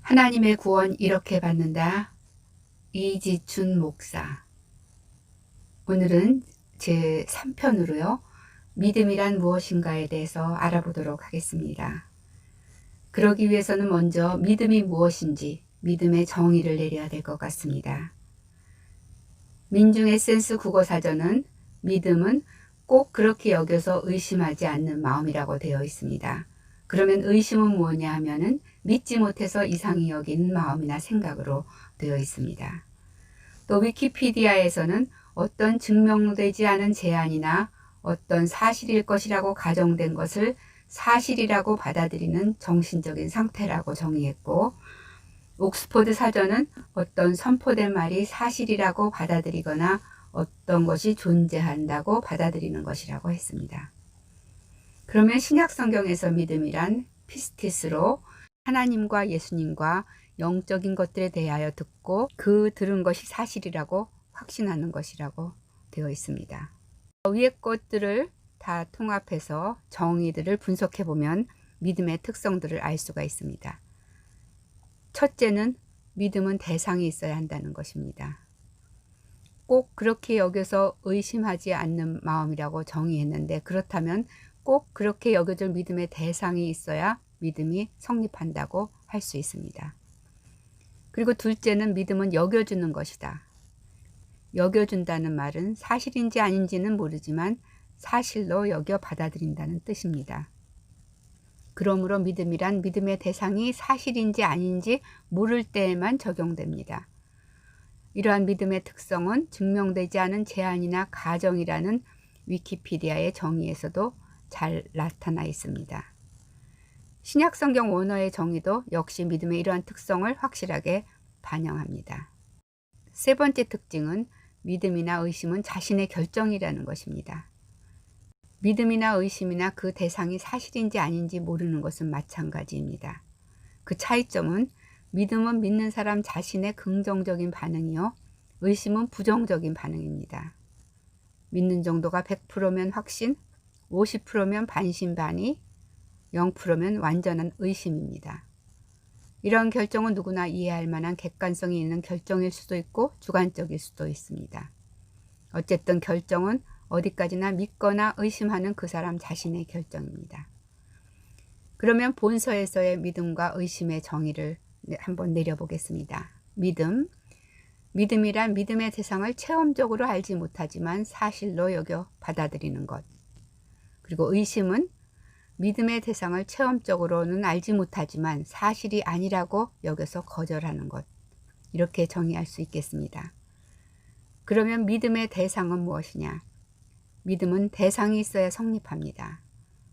하나님의 구원 이렇게 받는다. 이지춘 목사. 오늘은 제 3편으로요. 믿음이란 무엇인가에 대해서 알아보도록 하겠습니다. 그러기 위해서는 먼저 믿음이 무엇인지 믿음의 정의를 내려야 될 것 같습니다. 민중 에센스 국어사전은 믿음은 꼭 그렇게 여겨서 의심하지 않는 마음이라고 되어 있습니다. 그러면 의심은 뭐냐 하면은 믿지 못해서 이상히 여긴 마음이나 생각으로 되어 있습니다. 또 위키피디아에서는 어떤 증명되지 않은 제안이나 어떤 사실일 것이라고 가정된 것을 사실이라고 받아들이는 정신적인 상태라고 정의했고, 옥스퍼드 사전은 어떤 선포된 말이 사실이라고 받아들이거나 어떤 것이 존재한다고 받아들이는 것이라고 했습니다. 그러면 신약 성경에서 믿음이란 피스티스로 하나님과 예수님과 영적인 것들에 대하여 듣고 그 들은 것이 사실이라고 확신하는 것이라고 되어 있습니다. 위의 것들을 다 통합해서 정의들을 분석해 보면 믿음의 특성들을 알 수가 있습니다. 첫째는 믿음은 대상이 있어야 한다는 것입니다. 꼭 그렇게 여겨서 의심하지 않는 마음이라고 정의했는데, 그렇다면 꼭 그렇게 여겨질 믿음의 대상이 있어야 믿음이 성립한다고 할 수 있습니다. 그리고 둘째는 믿음은 여겨주는 것이다. 여겨준다는 말은 사실인지 아닌지는 모르지만 사실로 여겨 받아들인다는 뜻입니다. 그러므로 믿음이란 믿음의 대상이 사실인지 아닌지 모를 때에만 적용됩니다. 이러한 믿음의 특성은 증명되지 않은 제안이나 가정이라는 위키피디아의 정의에서도 잘 나타나 있습니다. 신약 성경 원어의 정의도 역시 믿음의 이러한 특성을 확실하게 반영합니다. 세 번째 특징은 믿음이나 의심은 자신의 결정이라는 것입니다. 믿음이나 의심이나 그 대상이 사실인지 아닌지 모르는 것은 마찬가지입니다. 그 차이점은 믿음은 믿는 사람 자신의 긍정적인 반응이요, 의심은 부정적인 반응입니다. 믿는 정도가 100%면 확신, 50%면 반신반의, 0%면 완전한 의심입니다. 이런 결정은 누구나 이해할 만한 객관성이 있는 결정일 수도 있고 주관적일 수도 있습니다. 어쨌든 결정은 어디까지나 믿거나 의심하는 그 사람 자신의 결정입니다. 그러면 본서에서의 믿음과 의심의 정의를 한번 내려보겠습니다. 믿음이란 믿음의 대상을 체험적으로 알지 못하지만 사실로 여겨 받아들이는 것. 그리고 의심은 믿음의 대상을 체험적으로는 알지 못하지만 사실이 아니라고 여겨서 거절하는 것. 이렇게 정의할 수 있겠습니다. 그러면 믿음의 대상은 무엇이냐? 믿음은 대상이 있어야 성립합니다.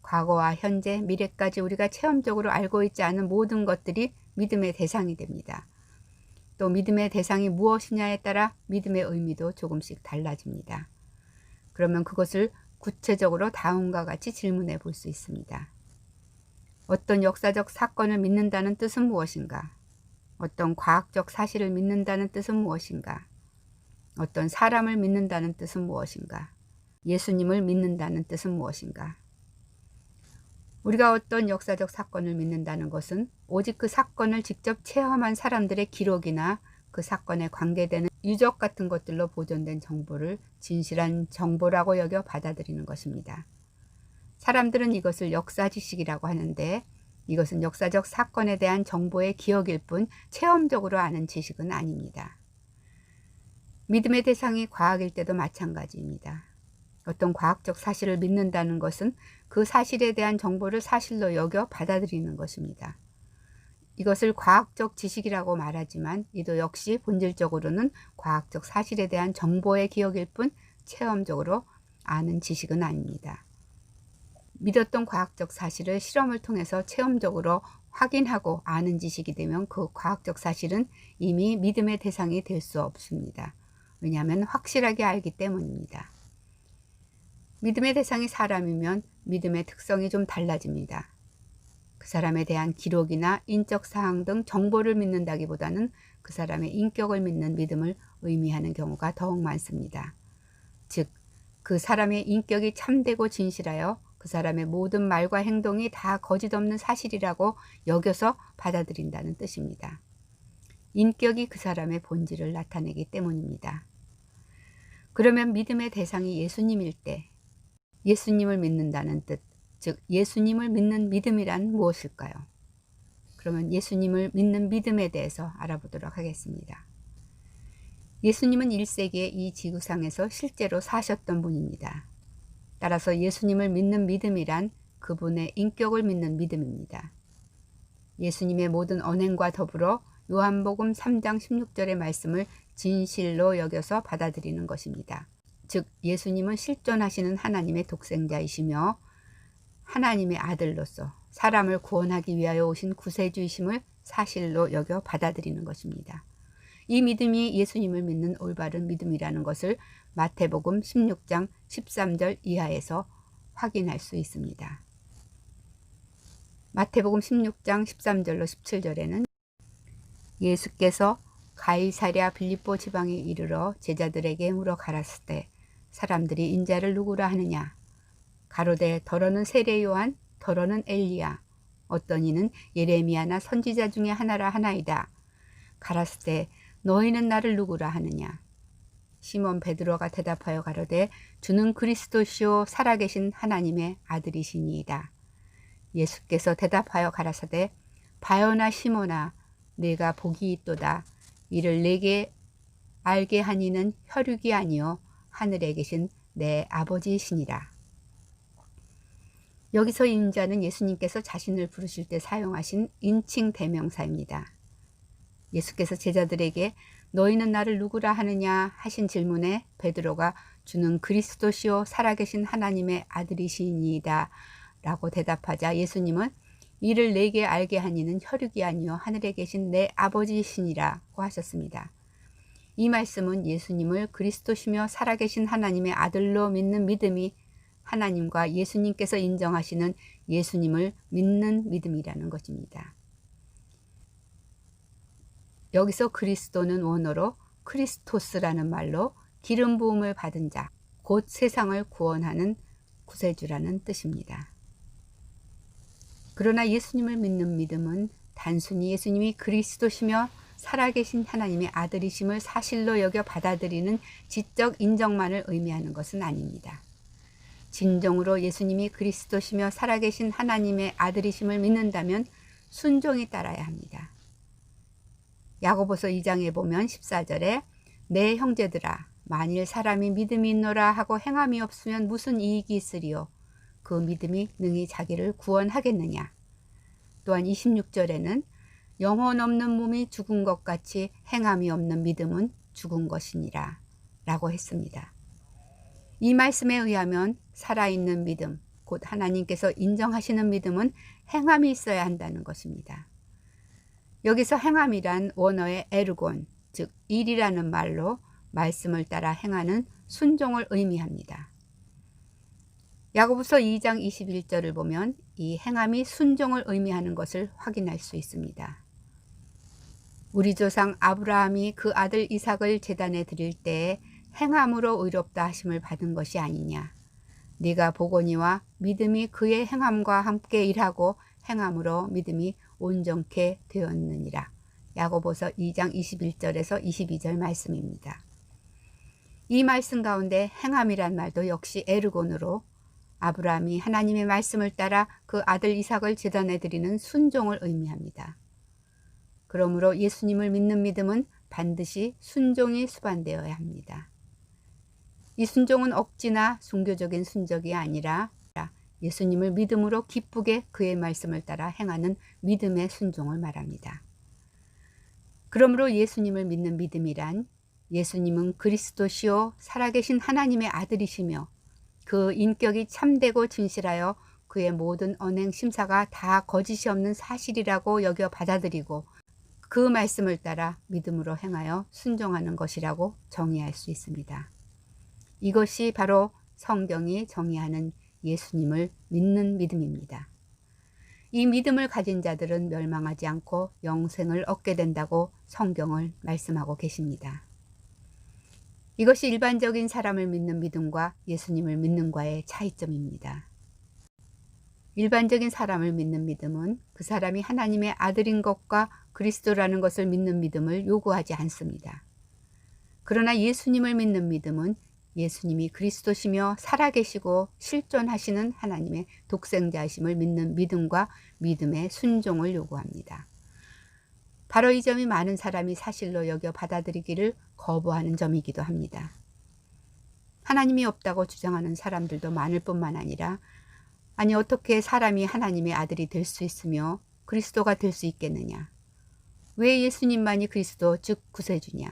과거와 현재, 미래까지 우리가 체험적으로 알고 있지 않은 모든 것들이 믿음의 대상이 됩니다. 또 믿음의 대상이 무엇이냐에 따라 믿음의 의미도 조금씩 달라집니다. 그러면 그것을 구체적으로 다음과 같이 질문해 볼 수 있습니다. 어떤 역사적 사건을 믿는다는 뜻은 무엇인가? 어떤 과학적 사실을 믿는다는 뜻은 무엇인가? 어떤 사람을 믿는다는 뜻은 무엇인가? 예수님을 믿는다는 뜻은 무엇인가? 우리가 어떤 역사적 사건을 믿는다는 것은 오직 그 사건을 직접 체험한 사람들의 기록이나 그 사건에 관계되는 유적 같은 것들로 보존된 정보를 진실한 정보라고 여겨 받아들이는 것입니다. 사람들은 이것을 역사 지식이라고 하는데, 이것은 역사적 사건에 대한 정보의 기억일 뿐 체험적으로 아는 지식은 아닙니다. 믿음의 대상이 과학일 때도 마찬가지입니다. 어떤 과학적 사실을 믿는다는 것은 그 사실에 대한 정보를 사실로 여겨 받아들이는 것입니다. 이것을 과학적 지식이라고 말하지만 이도 역시 본질적으로는 과학적 사실에 대한 정보의 기억일 뿐 체험적으로 아는 지식은 아닙니다. 믿었던 과학적 사실을 실험을 통해서 체험적으로 확인하고 아는 지식이 되면 그 과학적 사실은 이미 믿음의 대상이 될 수 없습니다. 왜냐하면 확실하게 알기 때문입니다. 믿음의 대상이 사람이면 믿음의 특성이 좀 달라집니다. 그 사람에 대한 기록이나 인적 사항 등 정보를 믿는다기보다는 그 사람의 인격을 믿는 믿음을 의미하는 경우가 더욱 많습니다. 즉, 그 사람의 인격이 참되고 진실하여 그 그 사람의 모든 말과 행동이 다 거짓 없는 사실이라고 여겨서 받아들인다는 뜻입니다. 인격이 그 사람의 본질을 나타내기 때문입니다. 그러면 믿음의 대상이 예수님일 때 예수님을 믿는다는 뜻, 즉 예수님을 믿는 믿음이란 무엇일까요? 그러면 예수님을 믿는 믿음에 대해서 알아보도록 하겠습니다. 예수님은 1세기에 이 지구상에서 실제로 사셨던 분입니다. 따라서 예수님을 믿는 믿음이란 그분의 인격을 믿는 믿음입니다. 예수님의 모든 언행과 더불어 요한복음 3장 16절의 말씀을 진실로 여겨서 받아들이는 것입니다. 즉 예수님은 실존하시는 하나님의 독생자이시며 하나님의 아들로서 사람을 구원하기 위하여 오신 구세주이심을 사실로 여겨 받아들이는 것입니다. 이 믿음이 예수님을 믿는 올바른 믿음이라는 것을 마태복음 16장 13절 이하에서 확인할 수 있습니다. 마태복음 16장 13절로 17절에는 예수께서 가이사랴 빌립보 지방에 이르러 제자들에게 물어 가라사대 사람들이 인자를 누구라 하느냐 가로되 더러는 세례 요한 더러는 엘리야 어떤 이는 예레미야나 선지자 중에 하나라 하나이다. 가라사대 너희는 나를 누구라 하느냐 시몬 베드로가 대답하여 가로되 주는 그리스도시요 살아계신 하나님의 아들이시니이다. 예수께서 대답하여 가라사대 바요나 시몬아 내가 복이 있도다. 이를 내게 알게 하니는 혈육이 아니요 하늘에 계신 내 아버지이시니라. 여기서 인자는 예수님께서 자신을 부르실 때 사용하신 인칭 대명사입니다. 예수께서 제자들에게 너희는 나를 누구라 하느냐 하신 질문에 베드로가 주는 그리스도시요 살아계신 하나님의 아들이시니이다 라고 대답하자 예수님은 이를 내게 알게 하니는 혈육이 아니요 하늘에 계신 내 아버지이시니라고 하셨습니다. 이 말씀은 예수님을 그리스도시며 살아계신 하나님의 아들로 믿는 믿음이 하나님과 예수님께서 인정하시는 예수님을 믿는 믿음이라는 것입니다. 여기서 그리스도는 원어로 크리스토스라는 말로 기름 부음을 받은 자, 곧 세상을 구원하는 구세주라는 뜻입니다. 그러나 예수님을 믿는 믿음은 단순히 예수님이 그리스도시며 살아계신 하나님의 아들이심을 사실로 여겨 받아들이는 지적 인정만을 의미하는 것은 아닙니다. 진정으로 예수님이 그리스도시며 살아계신 하나님의 아들이심을 믿는다면 순종이 따라야 합니다. 야고보서 2장에 보면 14절에 내 형제들아 만일 사람이 믿음이 있노라 하고 행함이 없으면 무슨 이익이 있으리요 그 믿음이 능히 자기를 구원하겠느냐. 또한 26절에는 영혼 없는 몸이 죽은 것 같이 행함이 없는 믿음은 죽은 것이니라 라고 했습니다. 이 말씀에 의하면 살아있는 믿음, 곧 하나님께서 인정하시는 믿음은 행함이 있어야 한다는 것입니다. 여기서 행함이란 원어의 에르곤, 즉 일이라는 말로 말씀을 따라 행하는 순종을 의미합니다. 야고보서 2장 21절을 보면 이 행함이 순종을 의미하는 것을 확인할 수 있습니다. 우리 조상 아브라함이 그 아들 이삭을 제단에 드릴 때에 행함으로 의롭다 하심을 받은 것이 아니냐. 네가 보거니와 믿음이 그의 행함과 함께 일하고 행함으로 믿음이 온전케 되었느니라. 야고보서 2장 21절에서 22절 말씀입니다. 이 말씀 가운데 행함이란 말도 역시 에르곤으로 아브라함이 하나님의 말씀을 따라 그 아들 이삭을 제단에 드리는 순종을 의미합니다. 그러므로 예수님을 믿는 믿음은 반드시 순종이 수반되어야 합니다. 이 순종은 억지나 종교적인 순종이 아니라 예수님을 믿음으로 기쁘게 그의 말씀을 따라 행하는 믿음의 순종을 말합니다. 그러므로 예수님을 믿는 믿음이란 예수님은 그리스도시요 살아계신 하나님의 아들이시며 그 인격이 참되고 진실하여 그의 모든 언행 심사가 다 거짓이 없는 사실이라고 여겨 받아들이고 그 말씀을 따라 믿음으로 행하여 순종하는 것이라고 정의할 수 있습니다. 이것이 바로 성경이 정의하는 예수님을 믿는 믿음입니다. 이 믿음을 가진 자들은 멸망하지 않고 영생을 얻게 된다고 성경을 말씀하고 계십니다. 이것이 일반적인 사람을 믿는 믿음과 예수님을 믿는 과의 차이점입니다. 일반적인 사람을 믿는 믿음은 그 사람이 하나님의 아들인 것과 그리스도라는 것을 믿는 믿음을 요구하지 않습니다. 그러나 예수님을 믿는 믿음은 예수님이 그리스도시며 살아계시고 실존하시는 하나님의 독생자이심을 믿는 믿음과 믿음의 순종을 요구합니다. 바로 이 점이 많은 사람이 사실로 여겨 받아들이기를 거부하는 점이기도 합니다. 하나님이 없다고 주장하는 사람들도 많을 뿐만 아니라 아니 어떻게 사람이 하나님의 아들이 될 수 있으며 그리스도가 될 수 있겠느냐? 왜 예수님만이 그리스도 즉 구세주냐?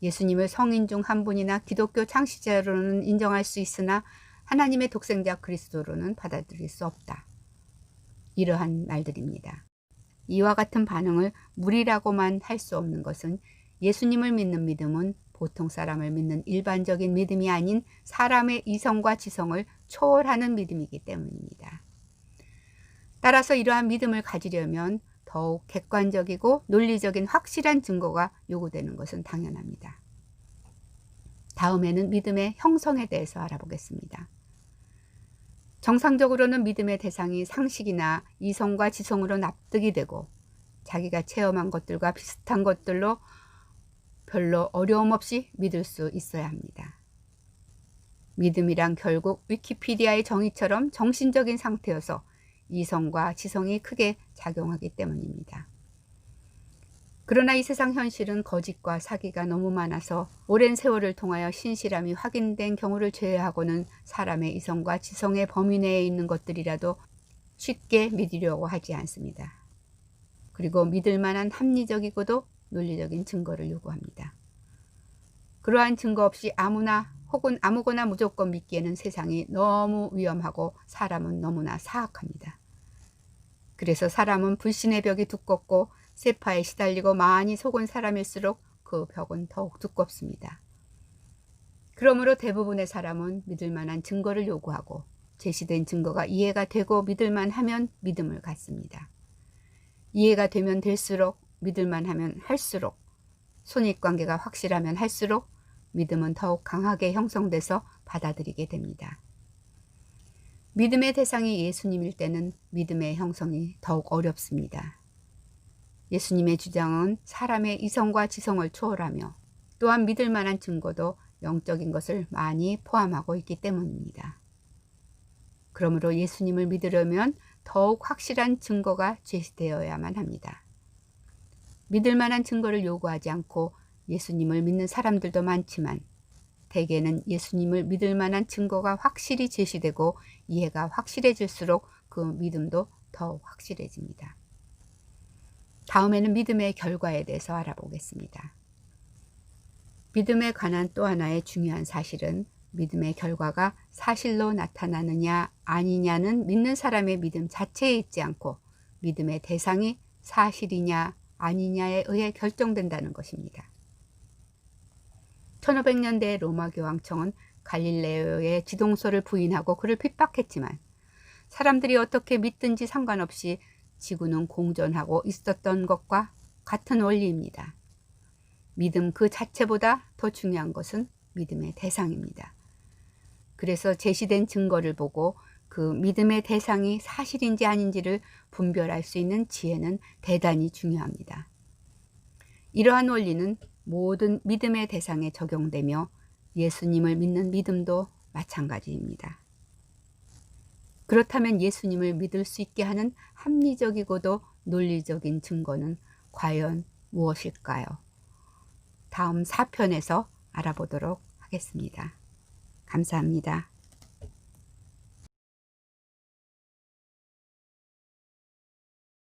예수님을 성인 중 한 분이나 기독교 창시자로는 인정할 수 있으나 하나님의 독생자 그리스도로는 받아들일 수 없다. 이러한 말들입니다. 이와 같은 반응을 무리라고만 할 수 없는 것은 예수님을 믿는 믿음은 보통 사람을 믿는 일반적인 믿음이 아닌 사람의 이성과 지성을 초월하는 믿음이기 때문입니다. 따라서 이러한 믿음을 가지려면 더욱 객관적이고 논리적인 확실한 증거가 요구되는 것은 당연합니다. 다음에는 믿음의 형성에 대해서 알아보겠습니다. 정상적으로는 믿음의 대상이 상식이나 이성과 지성으로 납득이 되고 자기가 체험한 것들과 비슷한 것들로 별로 어려움 없이 믿을 수 있어야 합니다. 믿음이란 결국 위키피디아의 정의처럼 정신적인 상태여서 이성과 지성이 크게 작용하기 때문입니다. 그러나 이 세상 현실은 거짓과 사기가 너무 많아서 오랜 세월을 통하여 신실함이 확인된 경우를 제외하고는 사람의 이성과 지성의 범위 내에 있는 것들이라도 쉽게 믿으려고 하지 않습니다. 그리고 믿을 만한 합리적이고도 논리적인 증거를 요구합니다. 그러한 증거 없이 아무나 혹은 아무거나 무조건 믿기에는 세상이 너무 위험하고 사람은 너무나 사악합니다. 그래서 사람은 불신의 벽이 두껍고 세파에 시달리고 많이 속은 사람일수록 그 벽은 더욱 두껍습니다. 그러므로 대부분의 사람은 믿을 만한 증거를 요구하고 제시된 증거가 이해가 되고 믿을만 하면 믿음을 갖습니다. 이해가 되면 될수록 믿을만 하면 할수록 손익관계가 확실하면 할수록 믿음은 더욱 강하게 형성돼서 받아들이게 됩니다. 믿음의 대상이 예수님일 때는 믿음의 형성이 더욱 어렵습니다. 예수님의 주장은 사람의 이성과 지성을 초월하며 또한 믿을 만한 증거도 영적인 것을 많이 포함하고 있기 때문입니다. 그러므로 예수님을 믿으려면 더욱 확실한 증거가 제시되어야만 합니다. 믿을 만한 증거를 요구하지 않고 예수님을 믿는 사람들도 많지만 대개는 예수님을 믿을 만한 증거가 확실히 제시되고 이해가 확실해질수록 그 믿음도 더욱 확실해집니다. 다음에는 믿음의 결과에 대해서 알아보겠습니다. 믿음에 관한 또 하나의 중요한 사실은 믿음의 결과가 사실로 나타나느냐 아니냐는 믿는 사람의 믿음 자체에 있지 않고 믿음의 대상이 사실이냐 아니냐에 의해 결정된다는 것입니다. 1500년대 로마 교황청은 갈릴레오의 지동설을 부인하고 그를 핍박했지만 사람들이 어떻게 믿든지 상관없이 지구는 공전하고 있었던 것과 같은 원리입니다. 믿음 그 자체보다 더 중요한 것은 믿음의 대상입니다. 그래서 제시된 증거를 보고 그 믿음의 대상이 사실인지 아닌지를 분별할 수 있는 지혜는 대단히 중요합니다. 이러한 원리는 모든 믿음의 대상에 적용되며 예수님을 믿는 믿음도 마찬가지입니다. 그렇다면 예수님을 믿을 수 있게 하는 합리적이고도 논리적인 증거는 과연 무엇일까요? 다음 4편에서 알아보도록 하겠습니다. 감사합니다.